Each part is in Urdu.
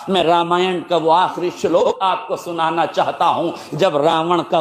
میں رامائن کا وہ آخری شلوک آپ کو سنانا چاہتا ہوں جب راون کا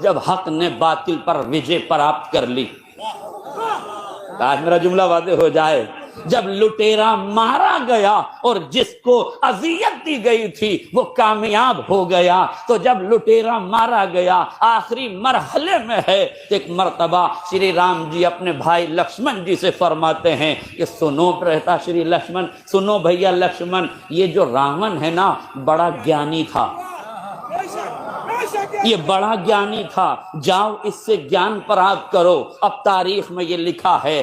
جب حق نے باطل پر وجے پراپت کر لی۔ آج میرا جملہ واضح ہو جائے، جب لٹیرا مارا گیا اور جس کو اذیت دی گئی تھی وہ کامیاب ہو گیا، تو جب لٹیرا مارا گیا آخری مرحلے میں ہے، ایک مرتبہ شری رام جی اپنے بھائی لکشمن جی سے فرماتے ہیں کہ سنو رہتا شری لکشمن، سنو بھیا لکشمن، یہ جو راون ہے نا بڑا گیانی تھا، یہ بڑا گیانی تھا، جاؤ اس سے گیان پراپت کرو۔ اب تاریخ میں یہ لکھا ہے،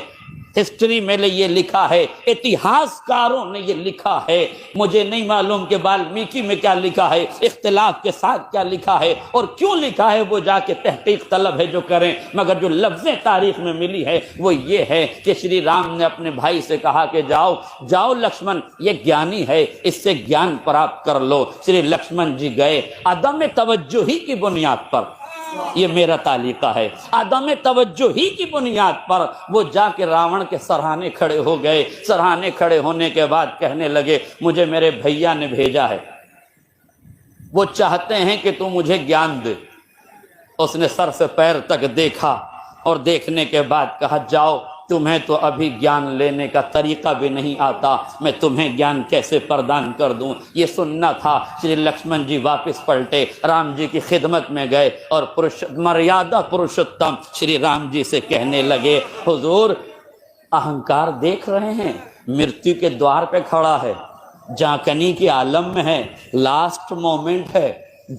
ہسٹری میں یہ لکھا ہے، اتہاس کاروں نے یہ لکھا ہے، مجھے نہیں معلوم کہ والمیکی میں کیا لکھا ہے، اختلاف کے ساتھ کیا لکھا ہے اور کیوں لکھا ہے، وہ جا کے تحقیق طلب ہے جو کریں، مگر جو لفظیں تاریخ میں ملی ہے وہ یہ ہے کہ شری رام نے اپنے بھائی سے کہا کہ جاؤ جاؤ لکشمن، یہ گیانی ہے، اس سے گیان پراپت کر لو۔ شری لکشمن جی گئے، عدم توجہی کی بنیاد پر، یہ میرا تعلیقہ ہے، عدم توجہ ہی کی بنیاد پر وہ جا کے راون کے سرہانے کھڑے ہو گئے۔ سرہانے کھڑے ہونے کے بعد کہنے لگے مجھے میرے بھیا نے بھیجا ہے، وہ چاہتے ہیں کہ تو مجھے گیان دے۔ اس نے سر سے پیر تک دیکھا اور دیکھنے کے بعد کہا جاؤ، تمہیں تو ابھی گیان لینے کا طریقہ بھی نہیں آتا، میں تمہیں گیان کیسے پردان کر دوں۔ یہ سننا تھا۔ شری لکشمن جی واپس پلٹے، رام جی کی خدمت میں گئے اور مریادہ پروشتم شری رام جی سے کہنے لگے حضور اہنکار دیکھ رہے ہیں، مرتیو کے دوار پہ کھڑا ہے، جانکنی کے عالم میں ہے، لاسٹ مومنٹ ہے،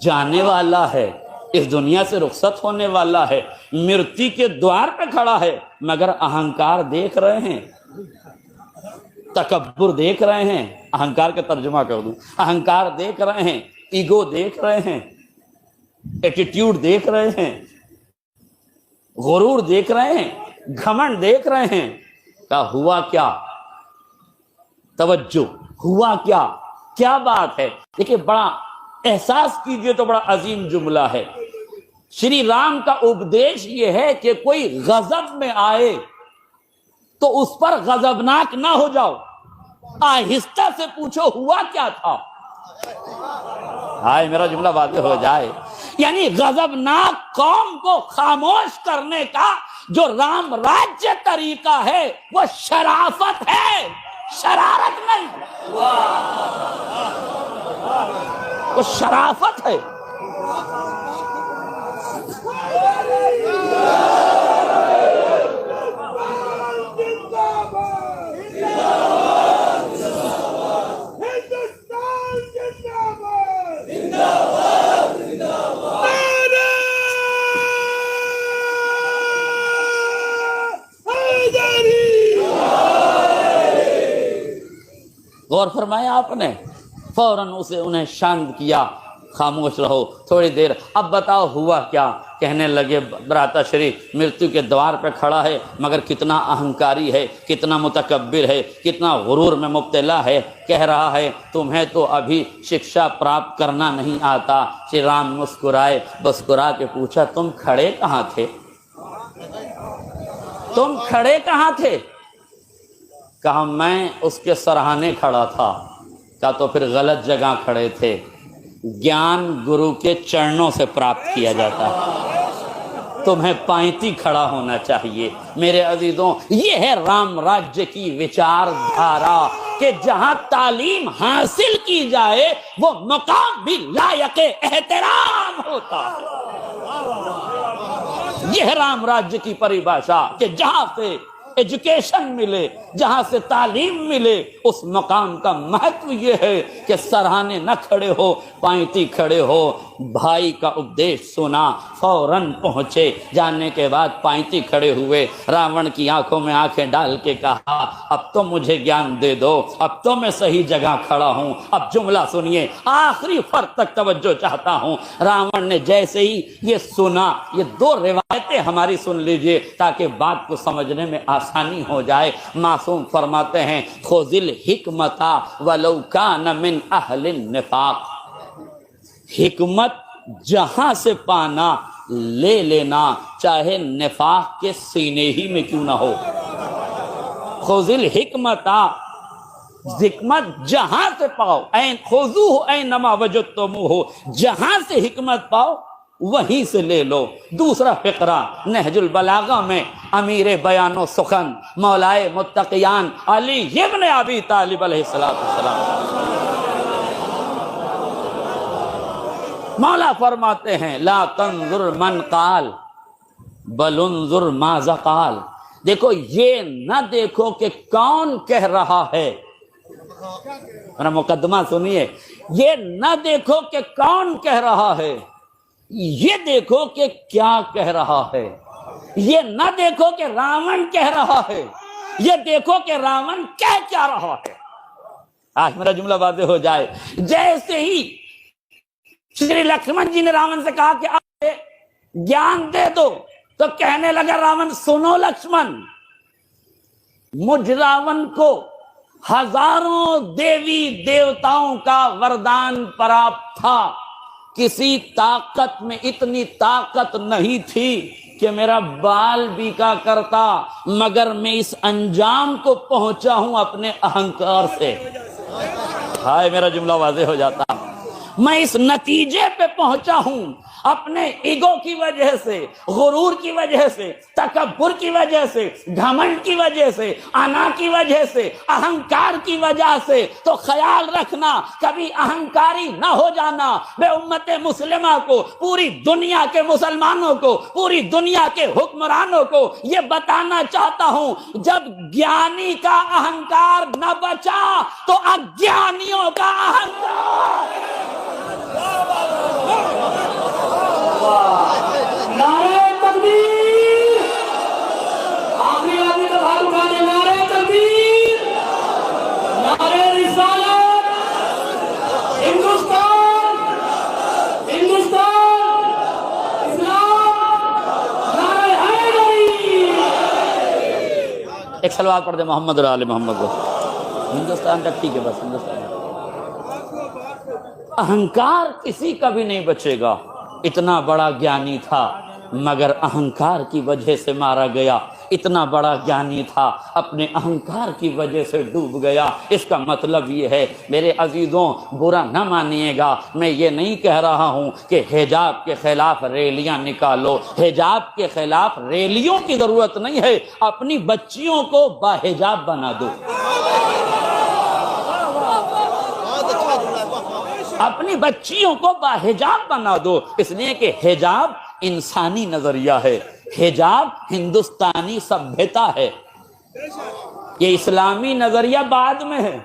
جانے والا ہے، اس دنیا سے رخصت ہونے والا ہے، مرتی کے دوار پہ کھڑا ہے، مگر اہنکار دیکھ رہے ہیں، تکبر دیکھ رہے ہیں۔ اہنکار کا ترجمہ کر دوں، اہنکار دیکھ رہے ہیں، ایگو دیکھ رہے ہیں، ایٹیٹیوڈ دیکھ رہے ہیں، غرور دیکھ رہے ہیں، گھمنڈ دیکھ رہے ہیں۔ کہا ہوا کیا؟ توجہ، ہوا کیا؟ کیا بات ہے؟ دیکھیں بڑا احساس کیجئے تو بڑا عظیم جملہ ہے۔ شری رام کا اپدیش یہ ہے کہ کوئی غضب میں آئے تو اس پر غضبناک نہ ہو جاؤ، آہستہ سے پوچھو ہوا کیا تھا۔ ہائے میرا جملہ واضح ہو جائے، یعنی غضبناک قوم کو خاموش کرنے کا جو رام راجیہ طریقہ ہے وہ شرافت ہے، شرارت نہیں، وہ شرافت ہے۔ غور فرمایا آپ نے، فوراً انہیں شانت کیا، خاموش رہو تھوڑی دیر، اب بتاؤ ہوا کیا؟ کہنے لگے براتا شری مرتیو کے دوار پہ کھڑا ہے، مگر کتنا اہنکاری ہے، کتنا متکبر ہے، کتنا غرور میں مبتلا ہے، کہہ رہا ہے تمہیں تو ابھی شکشا پراپت کرنا نہیں آتا۔ شری رام مسکرائے، مسکرا کے پوچھا تم کھڑے کہاں تھے؟ تم کھڑے کہاں تھے؟ کہا میں اس کے سرہانے کھڑا تھا۔ کہا تو پھر غلط جگہ کھڑے تھے، گیان گرو کے چرنوں سے پراپت کیا جاتا ہے، تمہیں پائنتی کھڑا ہونا چاہیے۔ میرے عزیزوں یہ ہے رام راجیہ کی وچار دھارا کہ جہاں تعلیم حاصل کی جائے وہ مقام بھی لائق احترام ہوتا ہے۔ یہ ہے رام راجیہ کی پریبھاشا کہ جہاں سے ایجوکیشن ملے، جہاں سے تعلیم ملے، اس مقام کا مہتو یہ ہے کہ سرہانے نہ کھڑے ہو، پائنتی کھڑے ہو۔ بھائی کا اپدیش سنا، فوراً پہنچے، جانے کے بعد پائنتی کھڑے ہوئے، راون کی آنکھوں میں آنکھیں ڈال کے کہا اب تو مجھے گیان دے دو، اب تو میں صحیح جگہ کھڑا ہوں۔ اب جملہ سنیے، آخری فرق تک توجہ چاہتا ہوں۔ راون نے جیسے ہی یہ سنا، یہ دو روایتیں ہماری سن لیجئے تاکہ بات کو سمجھنے میں آسانی ہو جائے۔ معصوم فرماتے ہیں خذ الحکمت ولو کان من اہل النفاق، حکمت جہاں سے پانا لے لینا، چاہے نفاق کے سینے ہی میں کیوں نہ ہو۔ خذ الحکمت حکمت جہاں سے پاؤ، این خذوہ اینما وجدتموہ، جہاں سے حکمت پاؤ وہیں سے لے لو۔ دوسرا فقرہ نہج البلاغہ میں امیر بیان و سخن مولائے متقیان علی ابن ابی طالب علیہ السلام، مولا فرماتے ہیں لا تنظر من قال بل انظر ماذا قال، دیکھو یہ نہ دیکھو کہ کون کہہ رہا ہے، میرا مقدمہ سنیے، یہ نہ دیکھو کہ کون کہہ رہا ہے، یہ دیکھو کہ کیا کہہ رہا ہے۔ یہ نہ دیکھو کہ راون کہہ رہا ہے، یہ دیکھو کہ راون کہہ کیا رہا ہے۔ آج میرا جملہ واضح ہو جائے، جیسے ہی شری لکشمن جی نے راون سے کہا کہ آپ گیان دے دو، تو کہنے لگا راون سنو لکشمن، مجھ راون کو ہزاروں دیوی دیوتاؤں کا وردان پراپت تھا، کسی طاقت میں اتنی طاقت نہیں تھی کہ میرا بال بیکا کرتا، مگر میں اس انجام کو پہنچا ہوں اپنے اہنکار سے۔ ہائے میرا جملہ واضح ہو جاتا، میں اس نتیجے پہ پہنچا ہوں اپنے ایگو کی وجہ سے، غرور کی وجہ سے، تکبر کی وجہ سے، گھمنڈ کی وجہ سے، انا کی وجہ سے، اہنکار کی وجہ سے۔ تو خیال رکھنا کبھی اہنکاری نہ ہو جانا۔ میں امت مسلمہ کو، پوری دنیا کے مسلمانوں کو، پوری دنیا کے حکمرانوں کو یہ بتانا چاہتا ہوں، جب گیانی کا اہنکار نہ بچا تو اگیانیوں کا اہنکار۔ نعرہ تکبیر، آخری آدمی تو ہاتھ اٹھانے، نعرہ تکبیر، نعرہ رسالت، ہندوستان، ہندوستان، اسلام، نعرہ حیدری۔ ایک صلوات پڑھ دے محمد اور آل محمد کو۔ ہندوستان تک ٹھیک ہے، بس ہندوستان۔ اہنکار کسی کا بھی نہیں بچے گا، اتنا بڑا گیانی تھا مگر اہنکار کی وجہ سے مارا گیا، اتنا بڑا گیانی تھا اپنے اہنکار کی وجہ سے ڈوب گیا۔ اس کا مطلب یہ ہے میرے عزیزوں، برا نہ مانیے گا، میں یہ نہیں کہہ رہا ہوں کہ حجاب کے خلاف ریلیاں نکالو، حجاب کے خلاف ریلیوں کی ضرورت نہیں ہے، اپنی بچیوں کو باحجاب بنا دو، اپنی بچیوں کو باحجاب بنا دو، اس لیے کہ حجاب انسانی نظریہ ہے، حجاب ہندوستانی سبھیتا ہے، یہ اسلامی نظریہ بعد میں ہے،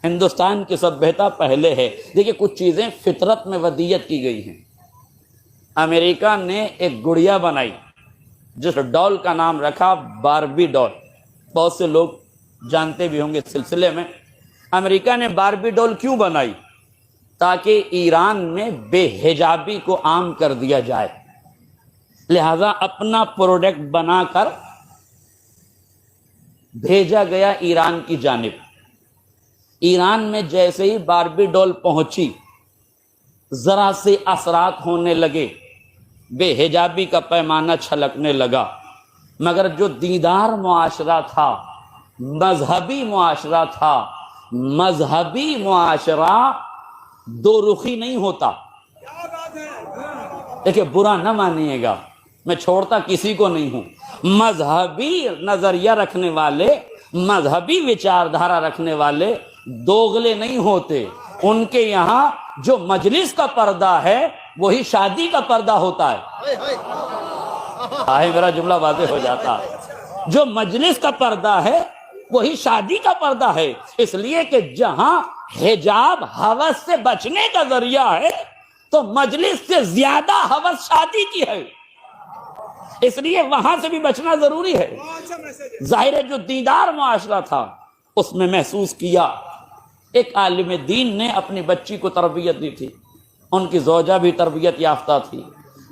ہندوستان کی سبھیتا پہلے ہے۔ دیکھیں کچھ چیزیں فطرت میں ودیت کی گئی ہیں۔ امریکہ نے ایک گڑیا بنائی جس ڈال کا نام رکھا باربی ڈال، بہت سے لوگ جانتے بھی ہوں گے اس سلسلے میں۔ امریکہ نے باربی ڈال کیوں بنائی؟ تاکہ ایران میں بے حجابی کو عام کر دیا جائے، لہذا اپنا پروڈکٹ بنا کر بھیجا گیا ایران کی جانب۔ ایران میں جیسے ہی باربی ڈول پہنچی، ذرا سے اثرات ہونے لگے، بے حجابی کا پیمانہ چھلکنے لگا، مگر جو دیندار معاشرہ تھا، مذہبی معاشرہ تھا، مذہبی معاشرہ دو رخی نہیں ہوتا۔ دیکھیں برا نہ مانیے گا، میں چھوڑتا کسی کو نہیں ہوں، مذہبی نظریہ رکھنے والے، مذہبی وچاردھارا رکھنے والے دوغلے نہیں ہوتے، ان کے یہاں جو مجلس کا پردہ ہے وہی شادی کا پردہ ہوتا ہے۔ میرا جملہ واضح ہو جاتا، جو مجلس کا پردہ ہے وہی شادی کا پردہ ہے، اس لیے کہ جہاں حجاب ہوس سے بچنے کا ذریعہ ہے تو مجلس سے زیادہ ہوس شادی کی ہے، اس لیے وہاں سے بھی بچنا ضروری ہے۔ ظاہر ہے جو دیندار معاشرہ تھا اس میں محسوس کیا، ایک عالم دین نے اپنی بچی کو تربیت دی تھی، ان کی زوجہ بھی تربیت یافتہ تھی،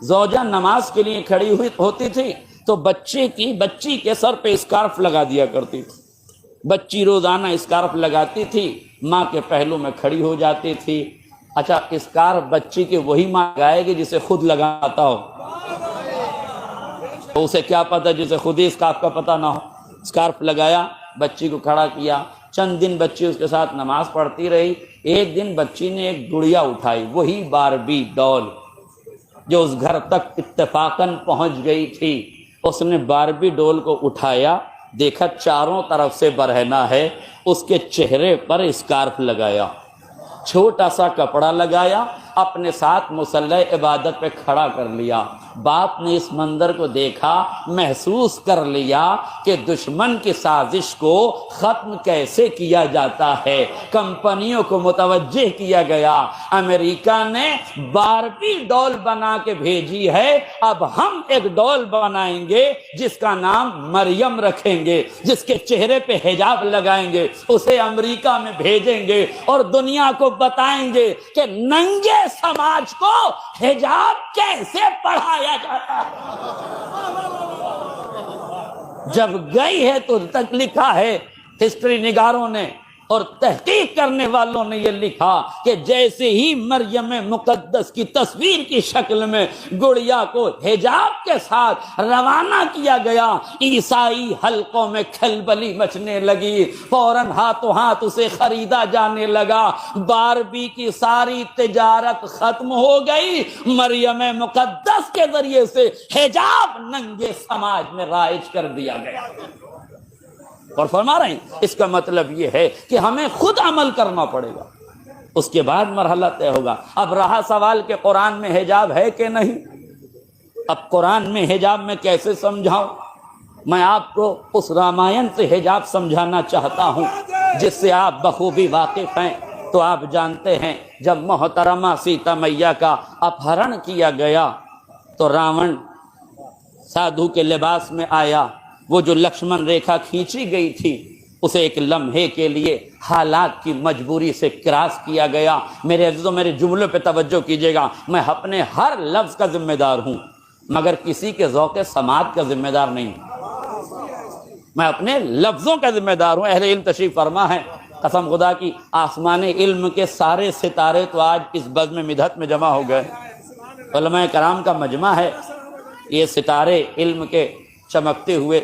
زوجہ نماز کے لیے کھڑی ہوئی ہوتی تھی تو بچی کے سر پہ اسکارف لگا دیا کرتی تھی، بچی روزانہ اسکارف لگاتی تھی، ماں کے پہلو میں کھڑی ہو جاتی تھی۔ اچھا اسکارف بچی کے وہی ماں لگائے گی جسے خود لگاتا ہو، تو اسے کیا پتا جسے خود ہی اسکارف کا پتہ نہ ہو۔ اسکارف لگایا، بچی کو کھڑا کیا، چند دن بچی اس کے ساتھ نماز پڑھتی رہی. ایک دن بچی نے ایک گڑیا اٹھائی، وہی باربی ڈال جو اس گھر تک اتفاقاً پہنچ گئی تھی. اس نے باربی ڈول کو اٹھایا، دیکھا چاروں طرف سے برہنہ ہے، اس کے چہرے پر اسکارف لگایا، چھوٹا سا کپڑا لگایا، اپنے ساتھ مصلی عبادت پہ کھڑا کر لیا. باپ نے اس منظر کو دیکھا، محسوس کر لیا کہ دشمن کی سازش کو ختم کیسے کیا جاتا ہے. کمپنیوں کو متوجہ کیا گیا، امریکہ نے باربی ڈول بنا کے بھیجی ہے، اب ہم ایک ڈول بنائیں گے جس کا نام مریم رکھیں گے، جس کے چہرے پہ حجاب لگائیں گے، اسے امریکہ میں بھیجیں گے اور دنیا کو بتائیں گے کہ ننگے سماج کو حجاب کیسے پڑھایا جاتا ہے. جب گئی ہے تو تک لکھا ہے ہسٹری نگاروں نے اور تحقیق کرنے والوں نے یہ لکھا کہ جیسے ہی مریم مقدس کی تصویر کی شکل میں گڑیا کو حجاب کے ساتھ روانہ کیا گیا، عیسائی حلقوں میں کھلبلی مچنے لگی، فوراً ہاتھوں ہاتھ اسے خریدا جانے لگا. باربی کی ساری تجارت ختم ہو گئی، مریم مقدس کے ذریعے سے حجاب ننگے سماج میں رائج کر دیا گیا. اور فرما رہے ہیں اس کا مطلب یہ ہے کہ ہمیں خود عمل کرنا پڑے گا، اس کے بعد مرحلہ طے ہوگا. اب رہا سوال کہ قرآن میں حجاب ہے کہ نہیں. اب قرآن میں حجاب میں کیسے سمجھاؤں؟ میں آپ کو اس رامائن سے حجاب سمجھانا چاہتا ہوں جس سے آپ بخوبی واقف ہیں. تو آپ جانتے ہیں جب محترمہ سیتا میاں کا اپہرن کیا گیا تو راون سادھو کے لباس میں آیا. وہ جو لکشمن ریکھا کھینچی گئی تھی اسے ایک لمحے کے لیے حالات کی مجبوری سے کراس کیا گیا. میرے عزیزوں میرے جملوں پہ توجہ کیجیے گا، میں اپنے ہر لفظ کا ذمہ دار ہوں مگر کسی کے ذوق سماعت کا ذمہ دار نہیں ہوں. میں اپنے لفظوں کا ذمہ دار ہوں. اہل علم تشریف فرما ہے، قسم خدا کی آسمان علم کے سارے ستارے تو آج اس بزم مدحت میں جمع ہو گئے. علماء کرام کا مجمع ہے، یہ ستارے علم کے چمکتے ہوئے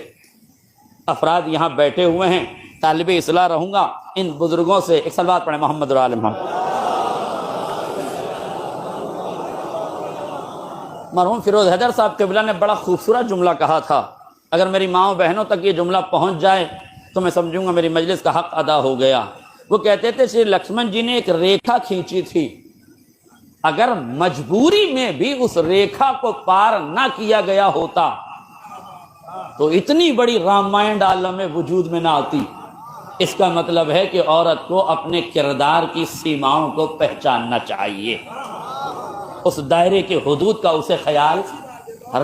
افراد یہاں بیٹھے ہوئے ہیں. طالب اصلاح رہوں گا، ان بزرگوں سے ایک صلوات پڑھیں محمد و آل محمد. مرحوم فیروز حیدر صاحب قبلہ نے بڑا خوبصورت جملہ کہا تھا، اگر میری ماؤں بہنوں تک یہ جملہ پہنچ جائے تو میں سمجھوں گا میری مجلس کا حق ادا ہو گیا. وہ کہتے تھے شری لکشمن جی نے ایک ریکھا کھینچی تھی، اگر مجبوری میں بھی اس ریکھا کو پار نہ کیا گیا ہوتا تو اتنی بڑی رامائن عالم وجود میں نہ آتی. اس کا مطلب ہے کہ عورت کو اپنے کردار کی سیماؤں کو پہچاننا چاہیے، اس دائرے کے حدود کا اسے خیال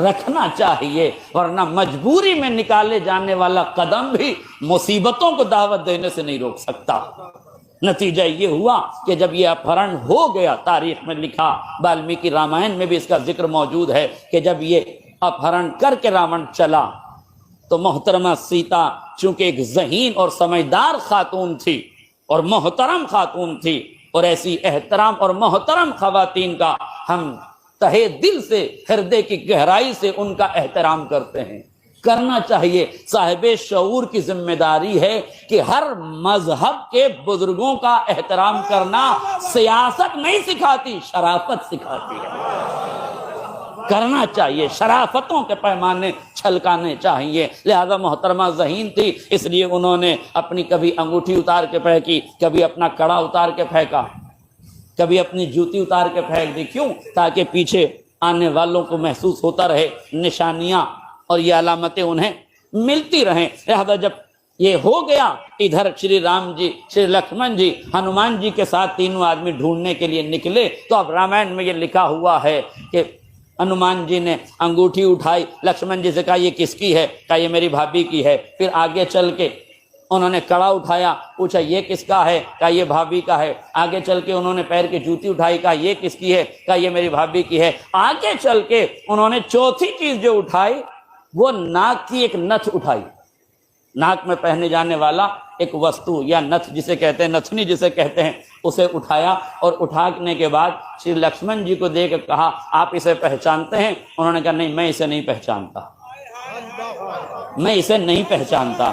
رکھنا چاہیے، ورنہ مجبوری میں نکالے جانے والا قدم بھی مصیبتوں کو دعوت دینے سے نہیں روک سکتا. نتیجہ یہ ہوا کہ جب یہ اپہرن ہو گیا، تاریخ میں لکھا، والمیکی رامائن میں بھی اس کا ذکر موجود ہے کہ جب یہ اپہرن کر کے راون چلا تو محترمہ سیتا چونکہ ایک ذہین اور سمجھدار خاتون تھی اور محترم خاتون تھی، اور ایسی احترام اور محترم خواتین کا ہم تہے دل سے، ہردے کی گہرائی سے ان کا احترام کرتے ہیں، کرنا چاہیے. صاحب شعور کی ذمہ داری ہے کہ ہر مذہب کے بزرگوں کا احترام کرنا سیاست نہیں سکھاتی، شرافت سکھاتی ہے. کرنا چاہیے، شرافتوں کے پیمانے چھلکانے چاہیے. لہذا محترمہ ذہین تھی، اس لیے انہوں نے اپنی کبھی انگوٹھی اتار کے پھینکی، کبھی اپنا کڑا اتار کے پھینکا، کبھی اپنی جوتی اتار کے پھینک دی. کیوں؟ تاکہ پیچھے آنے والوں کو محسوس ہوتا رہے، نشانیاں اور یہ علامتیں انہیں ملتی رہیں. لہذا جب یہ ہو گیا، ادھر شری رام جی، شری لکشمن جی، ہنومان جی کے ساتھ تینوں آدمی ڈھونڈنے کے لیے نکلے. تو اب رامائن میں یہ لکھا ہوا ہے کہ ہنومان جی نے انگوٹھی اٹھائی، لکشمن جی سے کہا یہ کس کی ہے؟ کہا یہ میری بھابھی کی ہے. پھر آگے چل کے انہوں نے کڑا اٹھایا، پوچھا یہ کس کا ہے؟ کہا یہ بھابھی کا ہے. آگے چل کے انہوں نے پیر کی جوتی اٹھائی، کہا یہ کس کی ہے؟ کہا یہ میری بھابھی کی ہے. آگے چل کے انہوں نے چوتھی چیز جو اٹھائی وہ ناک کی ایک نتھ اٹھائی. ناک میں پہنے جانے والا ایک وستو یا نتھ جسے کہتے ہیں، نتھنی جسے کہتے ہیں، اسے اٹھایا. اور اٹھانے کے بعد شری لکشمن جی کو دیکھ کے کہا آپ اسے پہچانتے ہیں؟ انہوں نے کہا نہیں، میں اسے نہیں پہچانتا، میں اسے نہیں پہچانتا.